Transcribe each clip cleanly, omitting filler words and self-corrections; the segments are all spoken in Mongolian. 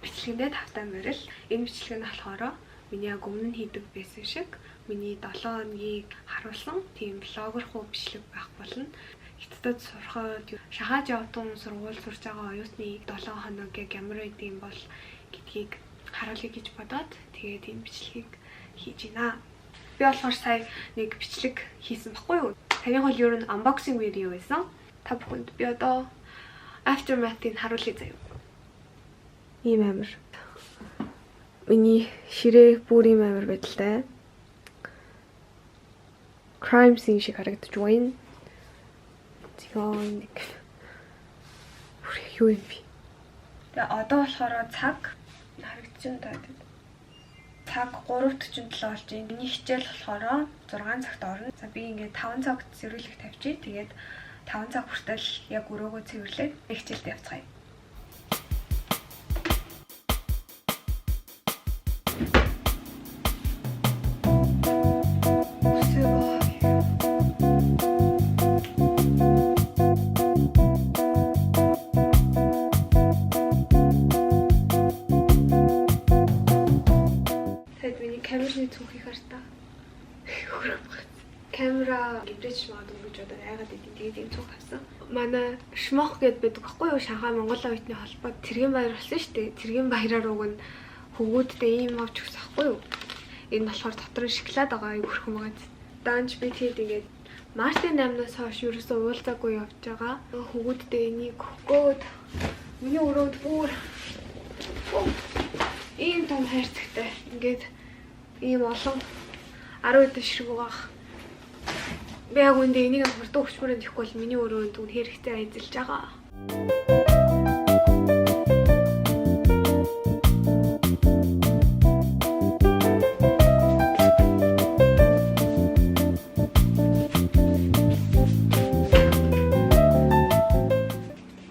бичлэгэндээ тавтай морил. Энэ бичлэг нь болохоор миний яг өмнө нь хийдэг байсан шиг миний 7 хоногийг харуулсан тийм блогерхуу бичлэг байх болно. Хятадд сурахад шахаж явтан сургууль сурж байгаа оюутны 7 хоног яг ямар байдığım бол гэдгийг харуулъя гэж бодоод тэгээд энэ бичлэгийг хийж байна. Би болохоор сая нэг бичлэг хийсэн баггүй юу? Таны хол ер нь unboxing видео байсан. Та бүхэнд би одоо aftermath-ыг харуулъя заяа. Ийм амар. Миний ширээ бүр ийм амар байдалтай. Crime scene шиг харагдаж байна. Тэгээ нэг юу юм бэ? Тэгээ одоо болохоор цаг харагдаж байна та. Цаг 3:47 болж байна. Миний хичээл болохоор 6 цагт орно. За би ингээд 5 цагт цэвэрлэх тавьчих. Тэгээд 5 цаг хүртэл яг өрөөгөө цэвэрлээд хичээлд явцгаая. Камерны цүнхийг хартаа. Камера гидэж магадгүй гэж одоо айгаад идэв. Тэгээд энэ цүнх авсан. Манай шмох гэд байдаг байхгүй юу? Шанхай Монгол оюутны холбоо Тэргийн баяр болсон шүү дээ. Тэргийн баяраар уг нь хөвгүүдтэй ийм авч өгсөн байхгүй юу? Энэ болохоор дотор нь шоколад байгаа аюу хөрхөн байгаа. Данж би тэгээд ингээд Мартин 8-наас хойш ерөөсөө уулзаагүй явж байгаа. Хөвгүүдтэй энийг өгөөд миний өрөөнд бүр ийм том хайрцагтай. Ингээд ийм олон 10 өдөр ширэг байгаа. Би яг үндэ энийг хурдан өчмөрөнд ихгүй бол миний өрөөнд үнэхээр хэцээ ажиллаж байгаа.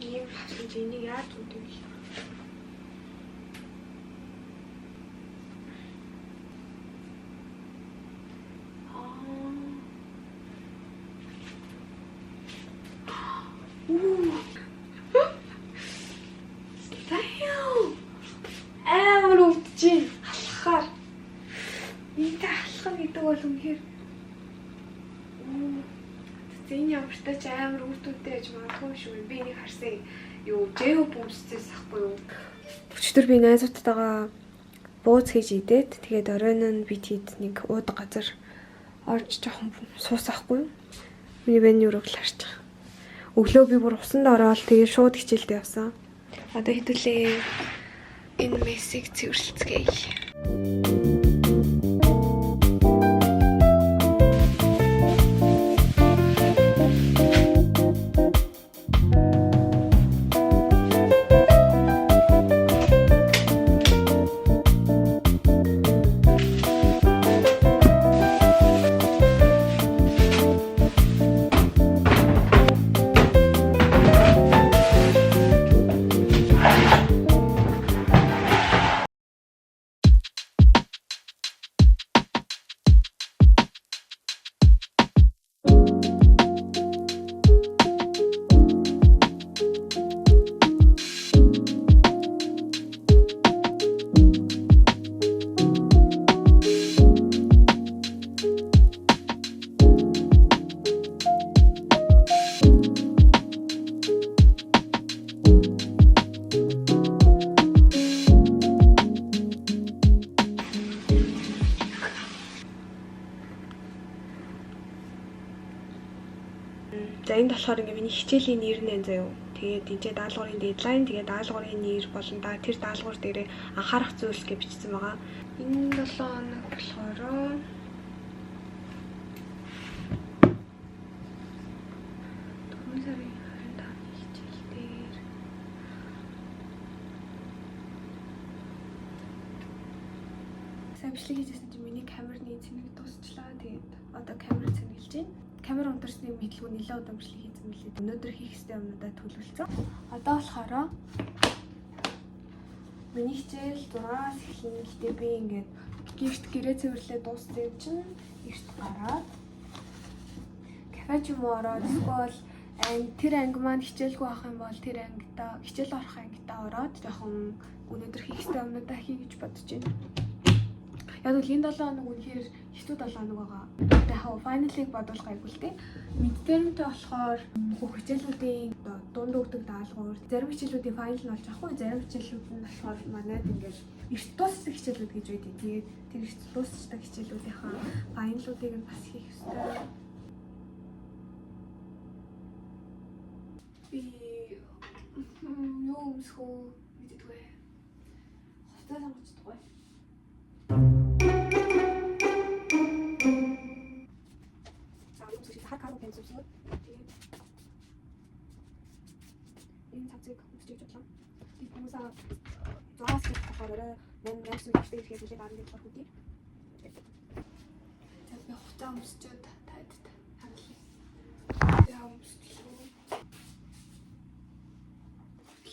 Ийм хавсан энийг яаж үдэх вэ? Амар өвдөж алхахаар энэтэй алхах гэдэг бол үнэхээр энэ ямартай ч амар өвдөлттэй гэж магадгүй шүү. Би энийг харсан юу жэо бүүмсээс ахгүй юу. Өчтөр би найзуудтайгаа бууз хийж идээд тэгээд оройн нь би тийд нэг уудаг газар орж жоохон суусахгүй юу. Миний бэний өрөг л харж байгаа. Өглөө би бүр усанд ороод тэгээд шууд хичээлд явсан. Одоо хэдүүлээ энэ мессеж цэвэрлэцгээе. За энэ болохоор ингээ миний хичээлийн нэр нэ заяа. Тэгээд энэ даалгаврын дедлайн, тэгээд даалгаврын нэр болон тэр даалгавар дээрээ анхаарах зүйлс гэж бичсэн байгаа. Энэ 7 хоног болохоор сарын 25-ны хичээл дээр сайн бичлэг хийжсэн чинь миний камерны цэнэг дуусчлаа. Тэгээд одоо камер цэнэглэж байна. Камер унтарсны мэдлгүй нэлээд удаан бичлэг хийсэн мэлээ. Өнөөдөр хийх ёстой юмнуудаа төлөвлөсөн. Одоо болохоор миний хичээл 6-аас эхэлнэ. Гэтэ би ингээд гэрт гэрээ цэвэрлээ дууссан юм чинь эрт гараад кафе ч юм уу ороод эсвэл Тэр анги маань хичээлгүй авах юм бол тэр ангидаа хичээл орох ангидаа ороод жоохон өнөөдөр хийх ёстой юмудаа хий гэж бодож байна. Яг л энэ 7 хоног үнэхээр хэцүү 7 хоног байгаа. Яг файналыг бодвол гайгүй л дээ. Мэддэрмтэй болохоор хичээлүүдийн дунд өгдөг даалгавар, зарим хичээлүүдийн файнал нь болж ахгүй, зарим хичээлүүд нь болохоор манайд ингээд эрт дуусдаг хичээлүүд гэж байдаг. Тэгээд тэр эрт дуусдаг хичээлүүдийнхаа файналуудыг нь бас хийх ёстой. Би юу өмсөхөө мэддэггүй. Хостой сонгочдоггүй. Энэ цацыг өсчиж бодлоо. Би хүмүүсаа зураас их болохоор мен сүлжээ хийх гэж байгаа юм гэж боддог. Тэгээд би хуцаа өмсчихэд таад хандлаа. Яа өмсчихлээ.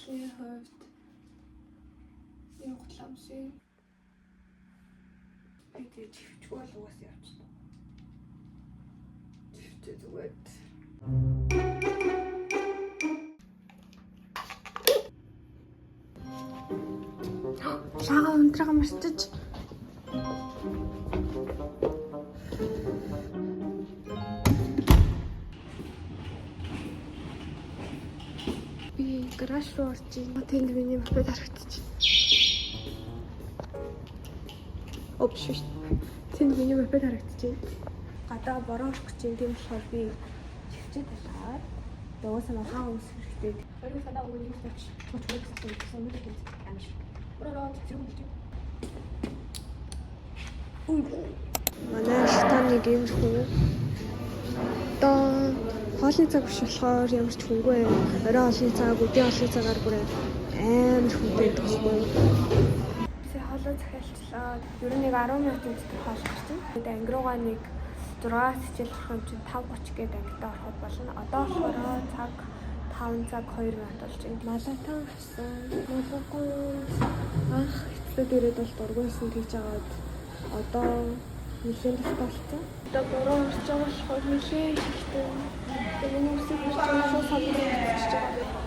Хөөд. Энэ хутлаа өмсөе. Би тэг чивчгүй л угаас явчихсан. Чивчээ зүгээр. Шага өнтрага марчиж. Би гараж руу орж ийн. Телевизний мапад харагдчих. Опшш. Телевизний мапад харагдчих. Гадаа бороо орох гэж юм болохоор би чивчээ талаад дөөс нь хаа өмсөх хэрэгтэй. Өөрөөр санаа өгөх юм чи чөтгөх гэсэн юм шиг юм шиг. Ороо зэрэг үү. Манай шатаныг юм хөө. Хоолны цаг биш болохоор ямар ч хүнгүй. Орой хоолны цаг, өдний хоолны цагаар бүр амар хүнтэй төгсгөө. Би хоолоо захиалчлаа. Ер нь нэг 10 минутын дотор хоол гарсан. Тэгээд анги руугаа нэг 6-аас хичээл орох юм чинь 5:30 гээд ангидаа ороход болно. Одоо болохоор цаг 5 цаг 2 минут болж байна. Малатан авсан. Ах, эцэд ирээд бол дургуйсан гэж жагаад одоо нэлээд болцсон. Одоо бороо орж байгаа болохоор нэлээд ихтэй. Тэгээд энэ үсэг хийж байгаа шууд санагдаж байгаа.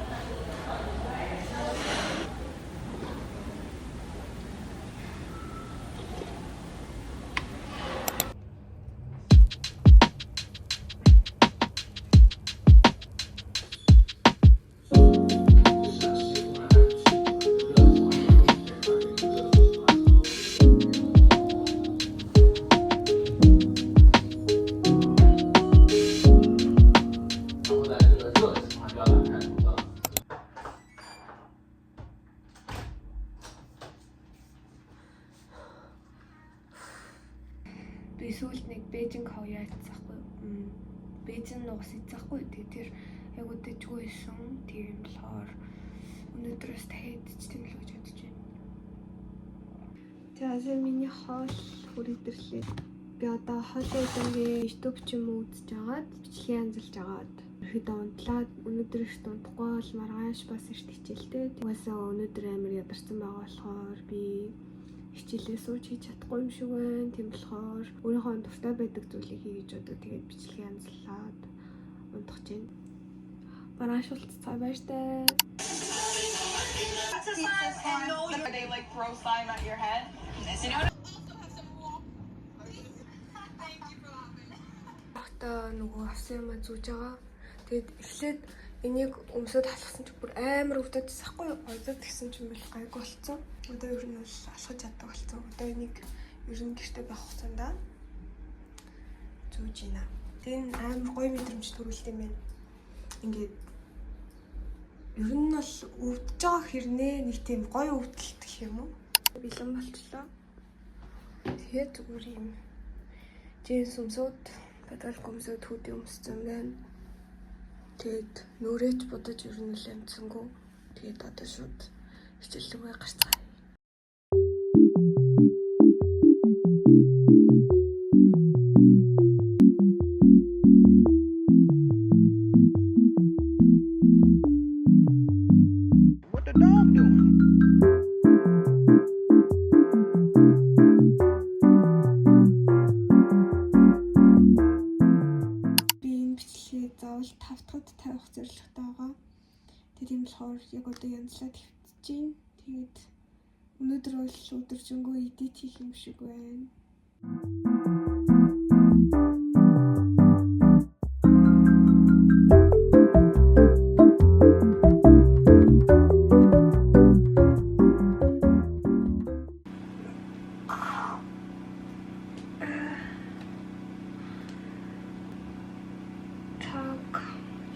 Би сүүлд нэг Бээжинг хав яацсахгүй. Бээжин нугас ийцсахгүй. Тэр яг үдэжгүй исэн. Тийм болохоор өнөөдрөөс дахиад идчихсэн л гэж бодож байна. Тэгээд миний хоол хүрээдэрлээ. Би одоо хоолой удаангийн YouTube ч юм уу үзэж агаад бичлэгийн анзалж агаад ихэд унтлаад өнөөдөр их унтахгүй бол маргааш бас эрт хичээлтэй. Угаасаа өнөөдөр амар ядарсан байгаа болохоор би хичээлээ сууж хийж чадахгүй юм шиг байна. Тийм болохоор өөрийнхөө дуртай байдаг зүйлийг хий гэж бодоод тэгээд бичлэгийн анзалаад унтах чинь. Маргааш уулзцаа баяр таа. They like throw slime at your head. You know? Ахта нөгөө авсан юм зүүж байгаа. Тэгээд эхлээд энийг өмсөд халахсан чи бүр амар өвдөдсөн ахгүй юу? Ойдод гисэн ч юм бол гайгүй болцсон. Одоо ер нь бол алхаж чаддаг болцсон. Одоо энийг ер нь гэртээ байх хугацаанд зүүж ийна. Тэгээд амар гоё мэдрэмж төрүүлт юм байна. Ингээд ер нь бол өвдөж байгаа хэрнээ нэг тийм гоё өвдөлт гэх юм уу? Бэлэн болчлоо. Тэгээд зүгээр юм. Джинс өмсөд бадал гомсод хүүдээ өмссөн байна. Тэгээд нүрээч бодож ер нь л амцсангүй. Тэгээд одоо шууд хичээл рүүгээ гарцгаая. What the dog doing? Би энэ бичлэгийг заавал 5 дахьад тавих тийм болохоор яг одоо янзлаад хэвтэж байна. Тэгээд өнөөдөр бол өдөржингөө эдит хийх юм шиг байна.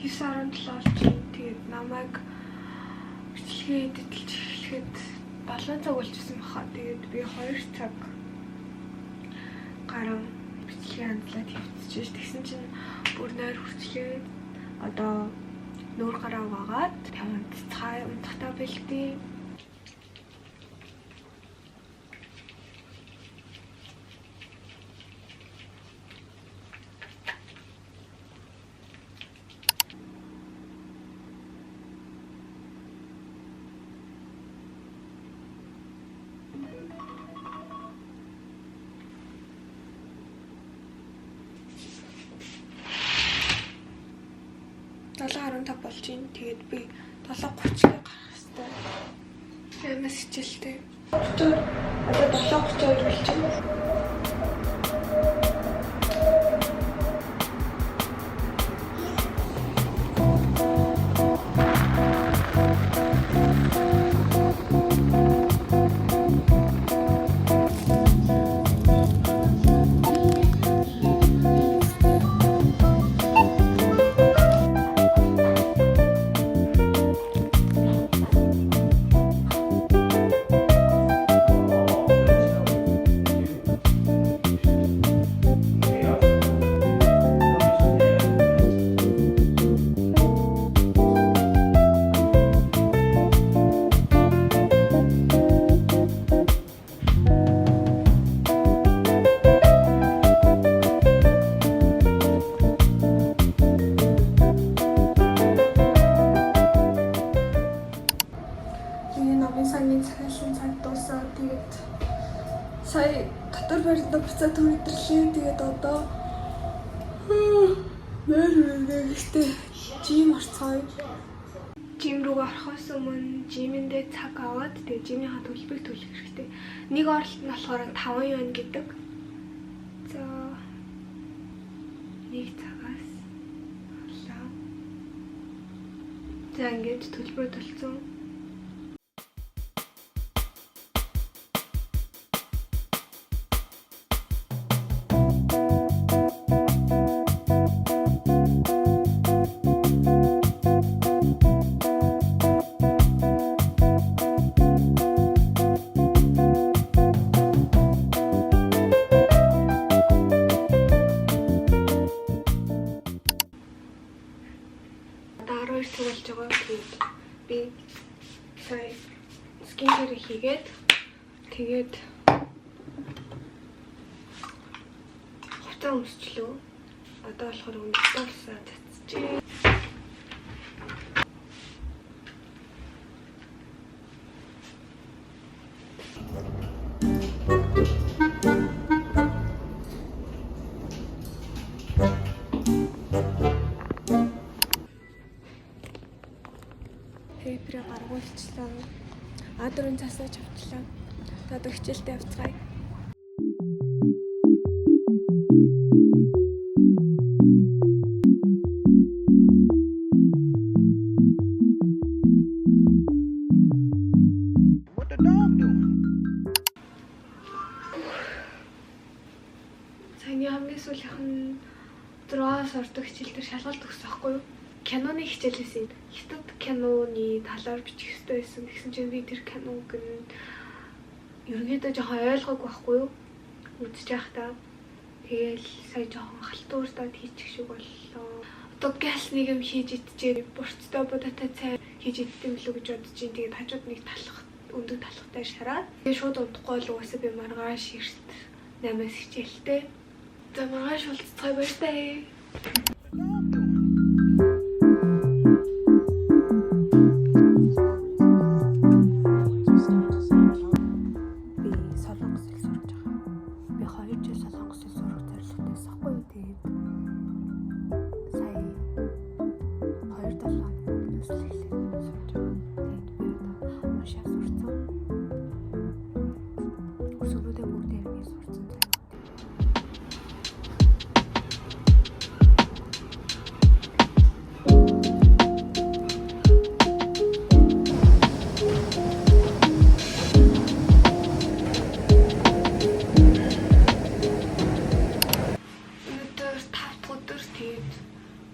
Юсаран талж тэгээд намайг бичлэгээ эдитэлж эхлэхэд 7 цаг болчихсон баха. Тэгээд би 2 цаг гарan бичлэгээ хандлаад хэвтэж тэгсэн чинь бүр нойр хүрчлээ. Одоо нүүр гараа вагаад 50 цай унтахтаа бэлдээ. Тав болж байна. Тэгээд би 7:30-д гарах хэрэгтэй. Ямаас хичээлтэй. Одоо 7:32 болж байна. Сая дотор барилдаа буцаад төрөлдөрлээ. Тэгээд одоо нэрвээгтэй жим орцгоё. Жим руу орохоос өмнө жимэндээ цаг аваад тэгээд жимийнхаа төлбөрийг төлөх хэрэгтэй. Нэг оролт нь болохоор 5 юан гэдэг. За нэг цагаас боллоо. За ингэж төлбөр төлцөн. болж байгаа. Би сая скинкер хийгээд тэгээд хувцас өмсчлөө. Одоо болохоор өмсөлсөө цацчихъя. Пейперээ гаргуулчлаа. А4 цасаа авчлаа. Одоо хичээлдээ явцгаая. What the dog doing? Саяны хамгийн сүүлийнх нь дроос ордог хичээл дээр шалгалт өгсөн байхгүй юу? Киноны хичээлээс энэ хятад киноны талаар бичих хэрэгтэй байсан. Тэгсэн чинь би тэр киног нь ерөнхийдөө жоохон ойлгоогүй байхгүй юу? Үзэж байхдаа тэгэл сая жоохон халтуурдаад хийчих шиг боллоо. Одоо газ нэг юм хийж идчихээ. Бурцтай бодотой цай хийж идэх юм лүү гэж бодож чинь тэгээд хажууд нэг талах өндөр талхтай шараад тэгээд шууд унтахгүй л уусаа би маргааш эрт 8-аас хичээлтэй. За маргааш уулзцай баяртай. Сая 2-7 хоног өмнөөс л эхлээд сурч толгойн сурцсан.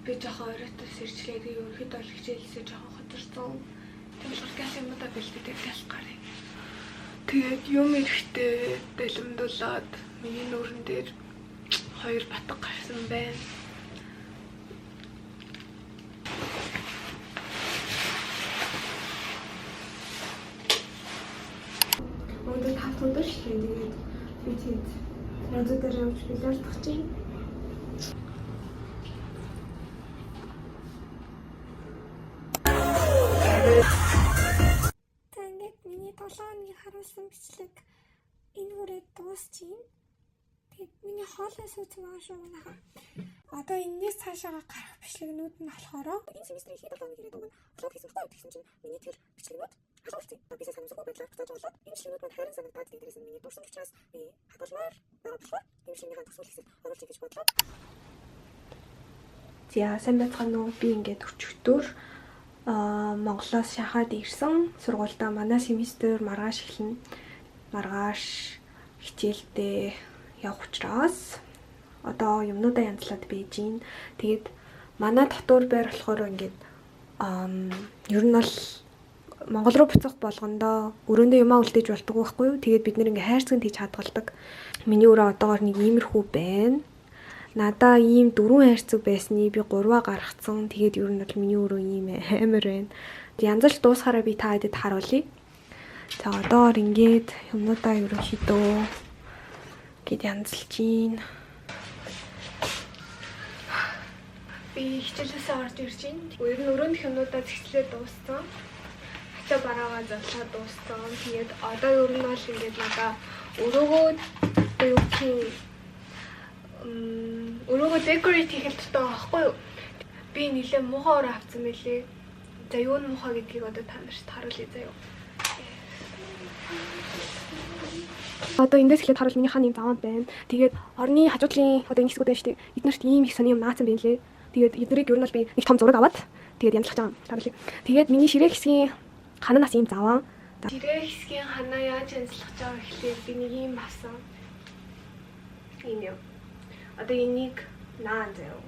Би жоохон оройтос ирчлээд ерөнхийдөө л хичээлээсээ жоохон хоцорсон. Тэгвэл гал юмудаа бэлдээд гал гарыг. Тэгээд юм эрэхтэй бэлэмдүүлээд миний нүүрэн дээр 2 батг гарсан байна. Өнөөдөр 5 өдөр шилээ. Тэгээд би тэнд радио дээр явж билэрдах чинь. Тэгээд миний 7 хоногийн харуулсан бичлэг энэ хүрээд дуусчихна. Тэгээд миний хоолой суусан байгаа шүү манайхаа. Одоо энэс цаашаа гарах бичлэгнүүд нь болохоор энэ семестрийн ихэд 7 хоногийн ирээд өгнө. Апплод хийсэн байхгүй гэсэн чинь миний тэр бичлэгнүүд харуулсан. Бисээс хамсахгүй байдлаар буцааж болоод энэ бичлэгнүүд маань хайрын санагдаад дээрээс нь миний дурсан учраас би хадгалмаар байгаа болохоор энэ бичлэгнийхаа төсвөл хэсэг оруулж гэж бодлоо. За сайн байцгаана уу? Би ингээд өчигдөр Монголоос шахаад ирсэн. Сургуультай манай семестр маргааш эхэлнэ. Маргааш хичээлдээ явах учраас одоо юмнуудаа янзлаад байж гин. Тэгээд манай татвар байр болохоор ингээд ер нь бол Монгол руу буцах болгондоо өрөөндөө юмаа үлдээж болдог байхгүй юу? Тэгээд бид нэр ингээ хайрцагт хийж хадгалдаг. Миний өрөө одоогоор нэг иймэрхүү байна. Надаа ийм 4 хайрцаг байсны би 3-аа гаргацсан. Тэгээд ер нь бол миний өрөө ийм амар байна. Янз л дуусахаараа би та хэдэд харуулъя. За одоогоор ингээд юмнуудаа ерөнхийдөө гээд янзлж гин. Би хичээлээсээ орж ирж гин. Ер нь өрөөндөх юмнуудаа зэгцлээ дууссан. Хачаа бараагаа задлаа дууссан. Тэгээд одоо ер нь бол ингээд надаа өрөөгөө юу гэх өрөөгөө декорейт хийх хэрэгтэй байхгүй юу? Би нэлээ муухай өрөө авсан мэлээ. За юу нь муухай гэдгийг одоо та нарт харуулъя заяа. Одоо эндээс эхлээд харуул миний хааны заван байна. Тэгээд орны хажуудлын одоо энэ хэсгүүд байна шүү дээ. Эднэрт ийм их сони юм наацсан байна лээ. Тэгээд эднэрийг ер нь бол би нэг том зураг аваад тэгээд янзлах гэж байгаа. Харуулъя. Тэгээд миний ширээ хэсгийн хананаас ийм заван. Ширээ хэсгийн ханаа яаж янзлах гэж байгаа гэхлээр би нэг ийм авсан. Ийм юм. Одоо энийг наан заяа.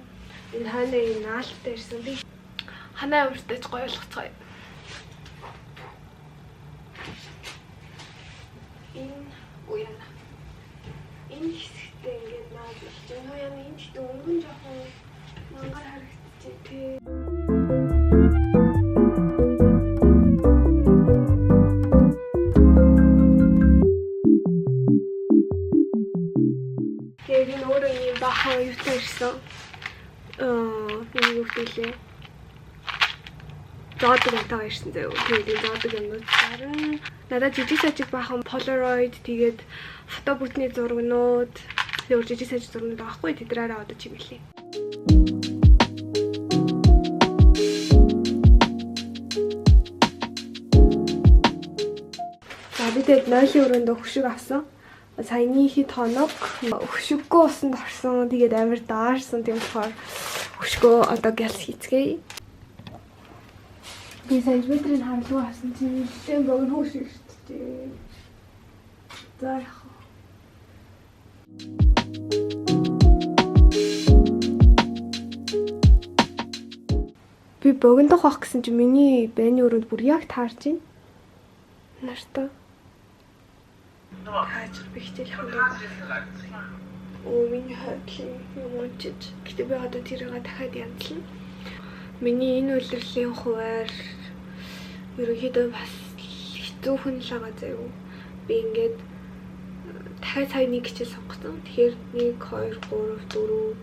Энэ ханаа наалттай ирсэн. Би ханаа өөртөө ч гоё болгоцгоё. Энэ уяна. Энэ хэсэгтээ ингээд наад болж байна. Уяна энэ ч өнгөн жоохон мангар харагдчих тий. Тэгээд өөрөө юм бахан юутай ирсэн. Юу хэлээ. Зоодог юмтайгаа ирсэн заяа. Тэгээд зоодог юмнууд зарна. Надад жижиг сажиг бахан Polaroid тэгээд фото бүтний зурагнууд тэгээд жижиг сажиг зурагнууд авахгүй тэдрээрээ одоо чимэлээ. За би тэгээд нойлын өрөөндөө хөшиг авсан. Саяны хэд хоног хөшиггүй усанд орсон. Тэгээд амар даарсан. Тийм болохоор хөшгөө одоо гэлс хийцгээе. Би сантиметрийн харлуу авсан чинь нэлээд богино хөшиг шүү дээ. За яах вэ? Би богиндох байх гэсэн чинь миний байны өрөөнд бүр яг таарч байна. Нартай. Хаач бихтэл хоног. Оо миний хаадлын юм чиж. Гэтэ би одоо тэрийг дахиад янзлана. Миний энэ үйлрлийн хуваар ерөнхийдөө бас хэцүүхэн л байгаа заяа. Би ингээд дахиад сая нэг хичээл сонгосон. Тэгэхээр 1 2 3 4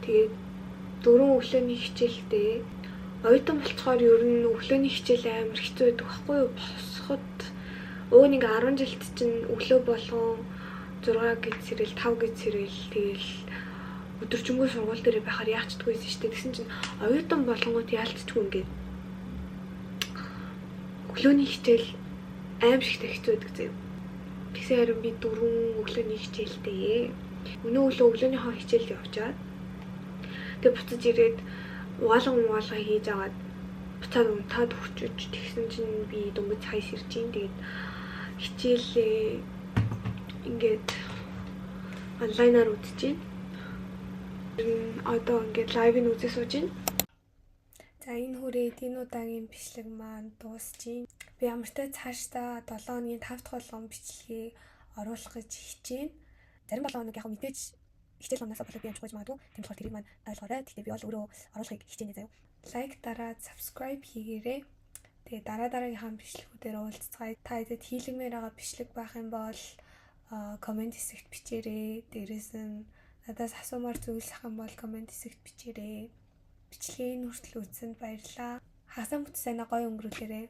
тэгээд 4 өглөөний хичээлтэй. Оюутан болцохоор ер нь өглөөний хичээл амар хэцүү байдаг байхгүй юу? Босоход өө нэг 10 жилд чинь өглөө болгон 6 гэж сэрэл 5 гэж сэрэл тэгэл өдөржингөө сургууль дээр байхаар яачдаггүй байсан шүү дээ. Тэгсэн чинь оюутан болгонгууд яалтчгүй ингээд өглөөний хичээл аим шигтэй хэцүү байдаг заяа. Тэгсэн харин би 4 өглөөний хичээлтэй. Өнөө өглөөний хичээлд явчаад тэгээ буцаж ирээд угаалга хийж агаад буцаад унтаад өгчөж тэгсэн чинь би дөнгөж цайс ирж ийн. Тэгээд хичээлээ ингээд онлайнаар үзэж байна. Одоо ингээд лайвыг үзэж сууж байна. За энэ хүрээд энэ удаагийн бичлэг маань дуусчихин. Би ямартай цаашдаа 7 хоногийн 5 дахь болгон бичлэгийг оруулах гэж хичээнэ. Зарим 7 хоног яг мэдээж хичээл хоногсоо болоод би амжих гэж магадгүй. Тийм болохоор тэрийг маань ойлгоорой. Тэгтээ би бол өөрөө оруулахыг хичээнэ заяа. Лайк дараад subscribe хийгээрэй. Тэгээ дараагийнхаа бичлэгүүдээр уулзцгаая. Та хэдэд хийлгэмээр байгаа бичлэг байх юм бол комент хэсэгт бичээрэй. Дээрээс нь надаас асуумаар зүйлсах юм бол комент хэсэгт бичээрэй. Бичлэгийн хүртэл үзсэнд баярлалаа. Хагас бүтэн сайн гоё өнгөрүүлээрэй.